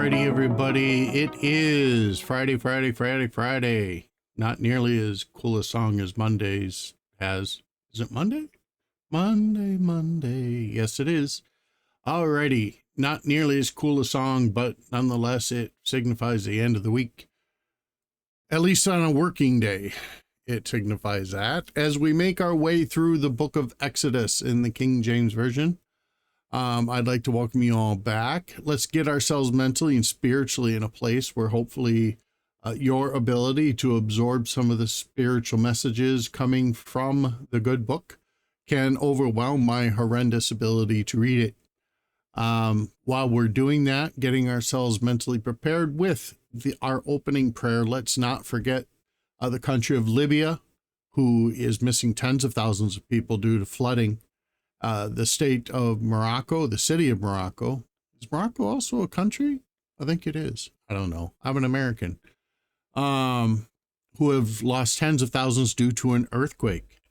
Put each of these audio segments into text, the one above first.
Alrighty, everybody. It is Friday. Not nearly as cool a song as Monday's has. Is it Monday? Monday. Yes, it is. Alrighty. Not nearly as cool a song, but nonetheless, it signifies the end of the week. At least on a working day, it signifies that. As we make our way through the book of Exodus in the King James Version, I'd like to welcome you all back. Let's get ourselves mentally and spiritually in a place where hopefully your ability to absorb some of the spiritual messages coming from the good book can overwhelm my horrendous ability to read it. While we're doing that, getting ourselves mentally prepared with our opening prayer, let's not forget the country of Libya, who is missing tens of thousands of people due to flooding. The state of Morocco, the city of Morocco. Is Morocco also a country? I think it is. I don't know. I'm an American. Who have lost tens of thousands due to an earthquake.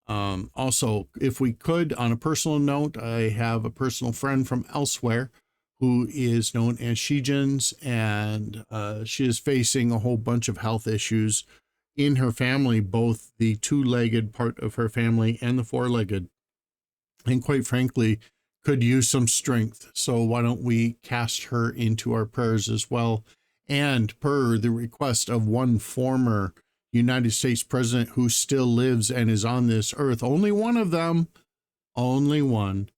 Also, if we could, on a personal note, I have a personal friend from elsewhere who is known as Shijins, and she is facing a whole bunch of health issues in her family, both the two-legged part of her family and the four-legged. And quite frankly, could use some strength. So why don't we cast her into our prayers as well? And per the request of one former United States president who still lives and is on this earth, only one of them, only one.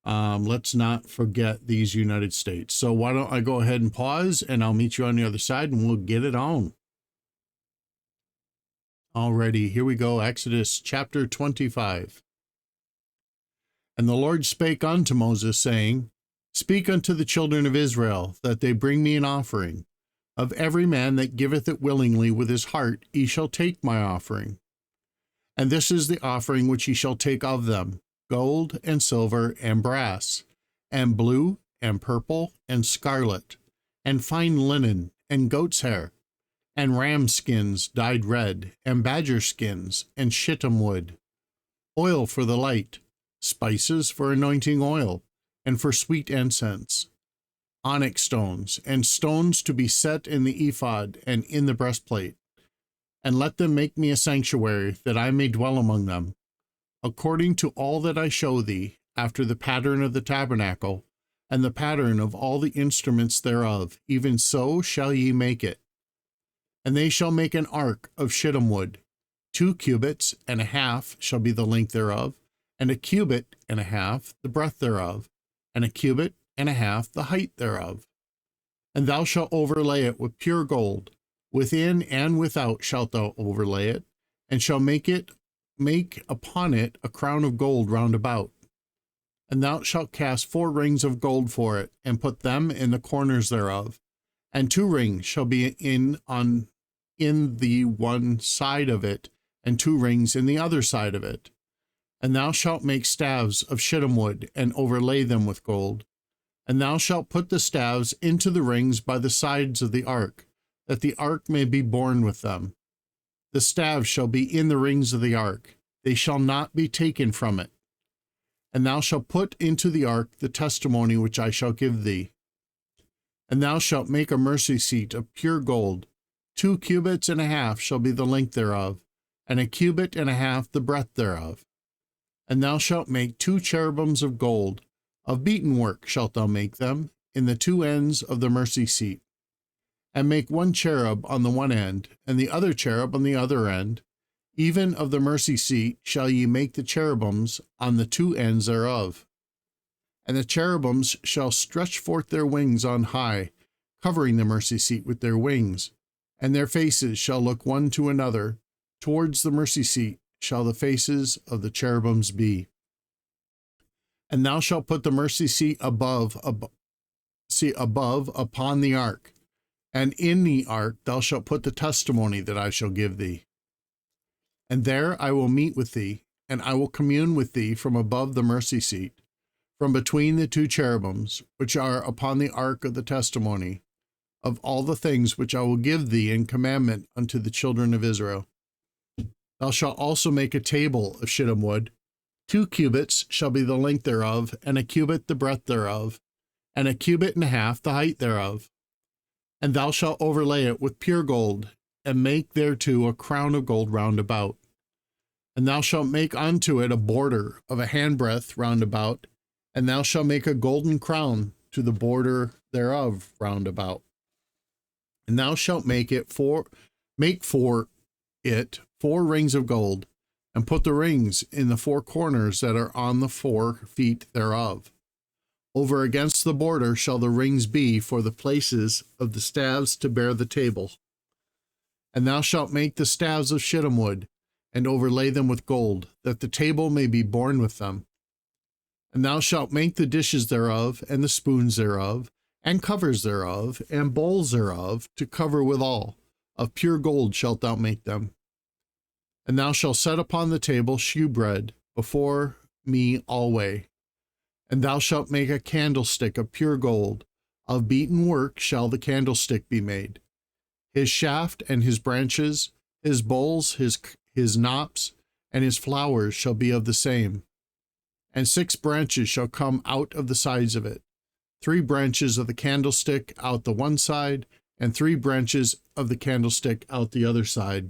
Let's not forget these United States. So why don't I go ahead and pause, and I'll meet you on the other side and we'll get it on. Alrighty, here we go. Exodus chapter 25. And the Lord spake unto Moses, saying, Speak unto the children of Israel, that they bring me an offering. Of every man that giveth it willingly with his heart, he shall take my offering. And this is the offering which he shall take of them, gold and silver and brass, and blue and purple and scarlet, and fine linen and goat's hair, and ram skins dyed red, and badger skins, and shittim wood, oil for the light, spices for anointing oil, and for sweet incense, onyx stones, and stones to be set in the ephod and in the breastplate. And let them make me a sanctuary, that I may dwell among them, according to all that I show thee, after the pattern of the tabernacle, and the pattern of all the instruments thereof, even so shall ye make it. And they shall make an ark of shittim wood. 2 cubits and a half shall be the length thereof, and a cubit and a half the breadth thereof, and a cubit and a half the height thereof. And thou shalt overlay it with pure gold. Within and without shalt thou overlay it, and shall make upon it a crown of gold round about. And thou shalt cast 4 rings of gold for it, and put them in the corners thereof. And 2 rings shall be in the one side of it, and 2 rings in the other side of it. And thou shalt make staves of shittim wood, and overlay them with gold. And thou shalt put the staves into the rings by the sides of the ark, that the ark may be borne with them. The staves shall be in the rings of the ark, they shall not be taken from it. And thou shalt put into the ark the testimony which I shall give thee. And thou shalt make a mercy seat of pure gold. 2 cubits and a half shall be the length thereof, and a cubit and a half the breadth thereof. And thou shalt make 2 cherubims of gold, of beaten work shalt thou make them, in the 2 ends of the mercy seat. And make 1 cherub on the one end, and the other cherub on the other end. Even of the mercy seat shall ye make the cherubims on the 2 ends thereof. And the cherubims shall stretch forth their wings on high, covering the mercy seat with their wings. And their faces shall look one to another. Towards the mercy seat shall the faces of the cherubims be. And thou shalt put the mercy seat above upon the ark. And in the ark thou shalt put the testimony that I shall give thee. And there I will meet with thee, and I will commune with thee from above the mercy seat, from between the 2 cherubims, which are upon the ark of the testimony, of all the things which I will give thee in commandment unto the children of Israel. Thou shalt also make a table of shittim wood. 2 cubits shall be the length thereof, and a cubit the breadth thereof, and a cubit and a half the height thereof. And thou shalt overlay it with pure gold, and make thereto a crown of gold round about. And thou shalt make unto it a border of a handbreadth round about, and thou shalt make a golden crown to the border thereof round about. And thou shalt make for it 4 rings of gold, and put the rings in the 4 corners that are on the 4 feet thereof. Over against the border shall the rings be for the places of the staves to bear the table. And thou shalt make the staves of shittim wood, and overlay them with gold, that the table may be borne with them. And thou shalt make the dishes thereof, and the spoons thereof, and covers thereof, and bowls thereof, to cover withal. Of pure gold shalt thou make them. And thou shalt set upon the table shewbread before me alway. And thou shalt make a candlestick of pure gold. Of beaten work shall the candlestick be made. His shaft and his branches, his bowls, his knops, and his flowers shall be of the same. And 6 branches shall come out of the sides of it, 3 branches of the candlestick out the one side, and 3 branches of the candlestick out the other side.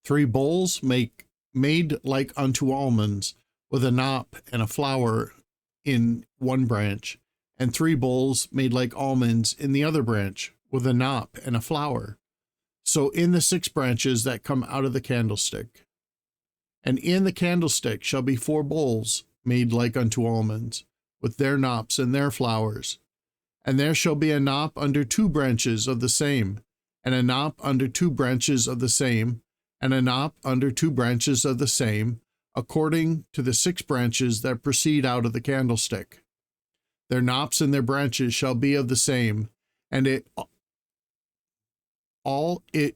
3 bowls made like unto almonds, with a knop and a flower in one branch, and 3 bowls made like almonds in the other branch, with a knop and a flower. So in the 6 branches that come out of the candlestick. And in the candlestick shall be 4 bowls made like unto almonds, with their knops and their flowers. And there shall be a knop under 2 branches of the same, and a knop under 2 branches of the same, and a knop under 2 branches of the same, according to the 6 branches that proceed out of the candlestick. Their knops and their branches shall be of the same, and it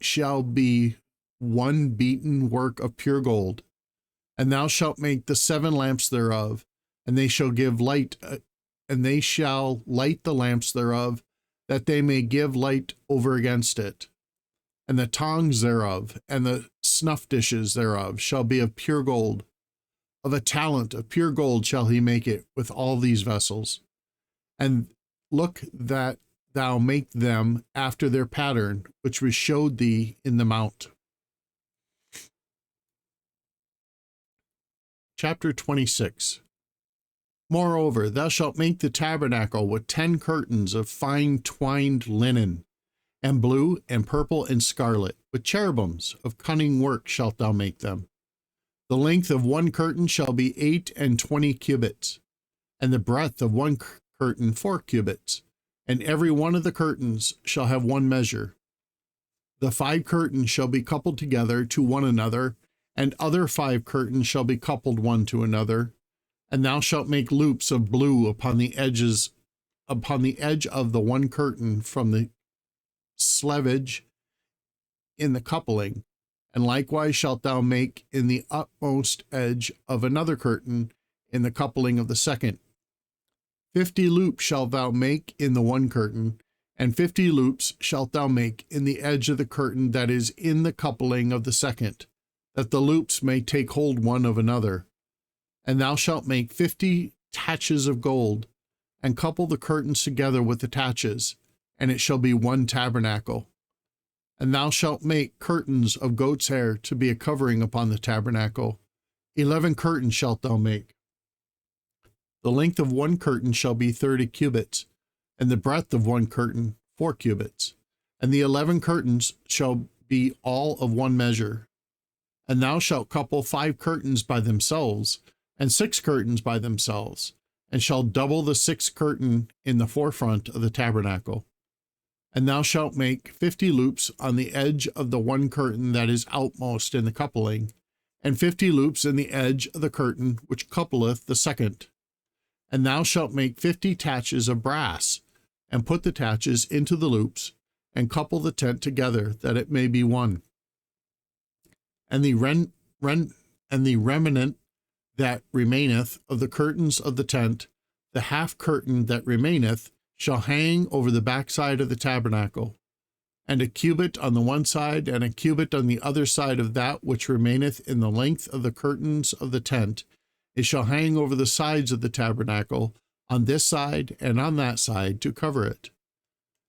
shall be one beaten work of pure gold. And thou shalt make the 7 lamps thereof, and they shall give light, and they shall light the lamps thereof, that they may give light over against it. And the tongs thereof, and the snuff dishes thereof, shall be of pure gold. Of a talent of pure gold shall he make it with all these vessels. And look that thou make them after their pattern, which we showed thee in the mount. Chapter 26. Moreover, thou shalt make the tabernacle with 10 curtains of fine twined linen, and blue and purple and scarlet, with cherubims of cunning work shalt thou make them. The length of one curtain shall be 28 cubits, and the breadth of one curtain 4 cubits, and every one of the curtains shall have one measure. The 5 curtains shall be coupled together to one another, and other 5 curtains shall be coupled one to another. And thou shalt make loops of blue upon the edge of the one curtain from the slevage in the coupling. And likewise shalt thou make in the utmost edge of another curtain in the coupling of the second. 50 loops shalt thou make in the one curtain, and 50 loops shalt thou make in the edge of the curtain that is in the coupling of the second, that the loops may take hold one of another. And thou shalt make 50 taches of gold, and couple the curtains together with the taches, and it shall be one tabernacle. And thou shalt make curtains of goat's hair to be a covering upon the tabernacle. 11 curtains shalt thou make. The length of one curtain shall be 30 cubits, and the breadth of one curtain 4 cubits. And the 11 curtains shall be all of one measure. And thou shalt couple 5 curtains by themselves, and 6 curtains by themselves, and shalt double the 6th curtain in the forefront of the tabernacle. And thou shalt make 50 loops on the edge of the one curtain that is outmost in the coupling, and 50 loops in the edge of the curtain which coupleth the second. And thou shalt make 50 taches of brass, and put the taches into the loops, and couple the tent together, that it may be one. And the remnant that remaineth of the curtains of the tent, the half curtain that remaineth, shall hang over the backside of the tabernacle, and a cubit on the one side, and a cubit on the other side of that which remaineth in the length of the curtains of the tent. It shall hang over the sides of the tabernacle, on this side and on that side, to cover it.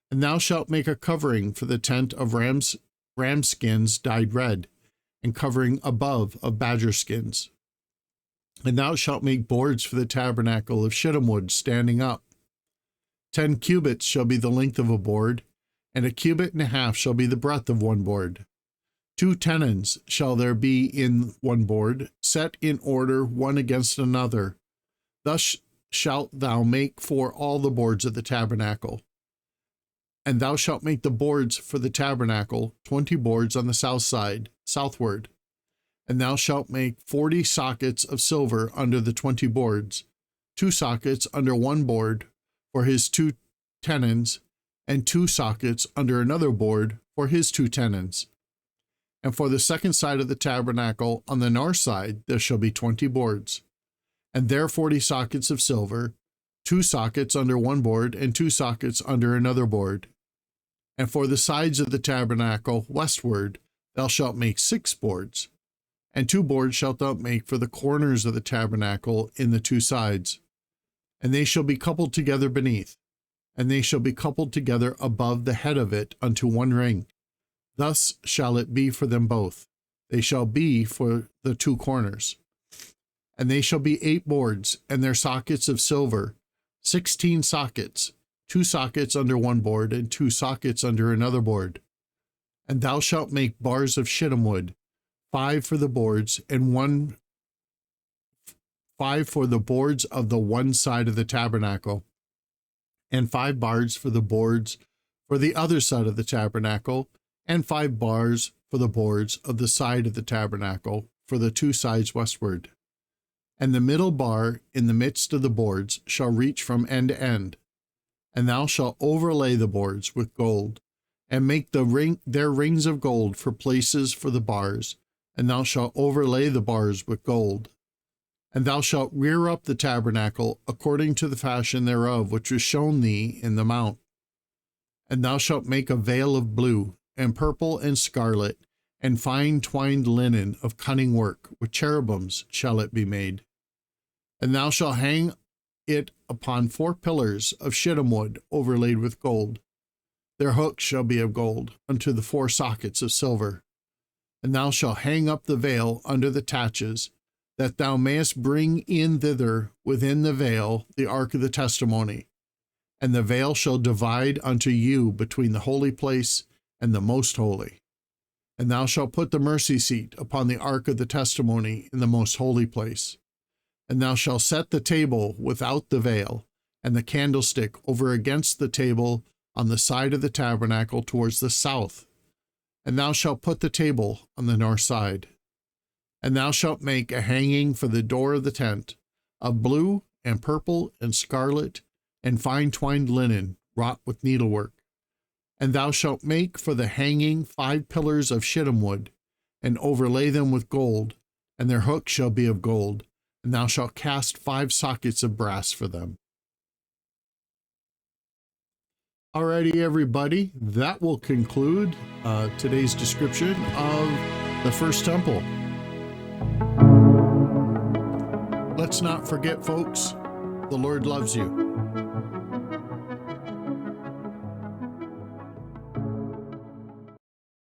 And thou shalt make a covering for the tent of ram skins dyed red, and covering above of badger skins. And thou shalt make boards for the tabernacle of shittim wood standing up. 10 cubits shall be the length of a board, and 1.5 cubits shall be the breadth of one board. 2 tenons shall there be in one board, set in order one against another. Thus shalt thou make for all the boards of the tabernacle. And thou shalt make the boards for the tabernacle, 20 boards on the south side, southward. And thou shalt make 40 sockets of silver under the 20 boards, 2 sockets under one board for his 2 tenons, and 2 sockets under another board for his 2 tenons. And for the second side of the tabernacle, on the north side, there shall be 20 boards, and there 40 sockets of silver, 2 sockets under one board, and 2 sockets under another board. And for the sides of the tabernacle westward, thou shalt make 6 boards, and 2 boards shalt thou make for the corners of the tabernacle in the 2 sides. And they shall be coupled together beneath, and they shall be coupled together above the head of it unto one ring. Thus shall it be for them both. They shall be for the 2 corners. And they shall be 8 boards, and their sockets of silver, 16 sockets, 2 sockets under one board, and 2 sockets under another board. And thou shalt make bars of shittim wood, 5 for the boards, and 5 for the boards of the one side of the tabernacle, and 5 bars for the boards for the other side of the tabernacle, and 5 bars for the boards of the side of the tabernacle for the 2 sides westward. And the middle bar in the midst of the boards shall reach from end to end. And thou shalt overlay the boards with gold, and make their rings of gold for places for the bars, and thou shalt overlay the bars with gold. And thou shalt rear up the tabernacle according to the fashion thereof, which was shown thee in the mount. And thou shalt make a veil of blue, and purple, and scarlet, and fine twined linen of cunning work, with cherubims shall it be made. And thou shalt hang it upon 4 pillars of shittim wood overlaid with gold. Their hooks shall be of gold, unto the 4 sockets of silver. And thou shalt hang up the veil under the taches, that thou mayest bring in thither within the veil the ark of the testimony. And the veil shall divide unto you between the holy place and the most holy. And thou shalt put the mercy seat upon the ark of the testimony in the most holy place. And thou shalt set the table without the veil, and the candlestick over against the table on the side of the tabernacle towards the south. And thou shalt put the table on the north side. And thou shalt make a hanging for the door of the tent, of blue and purple and scarlet and fine twined linen, wrought with needlework. And thou shalt make for the hanging 5 pillars of shittim wood, and overlay them with gold, and their hooks shall be of gold, and thou shalt cast 5 sockets of brass for them. Alrighty, everybody, that will conclude today's description of the first temple. Let's not forget, folks, the Lord loves you.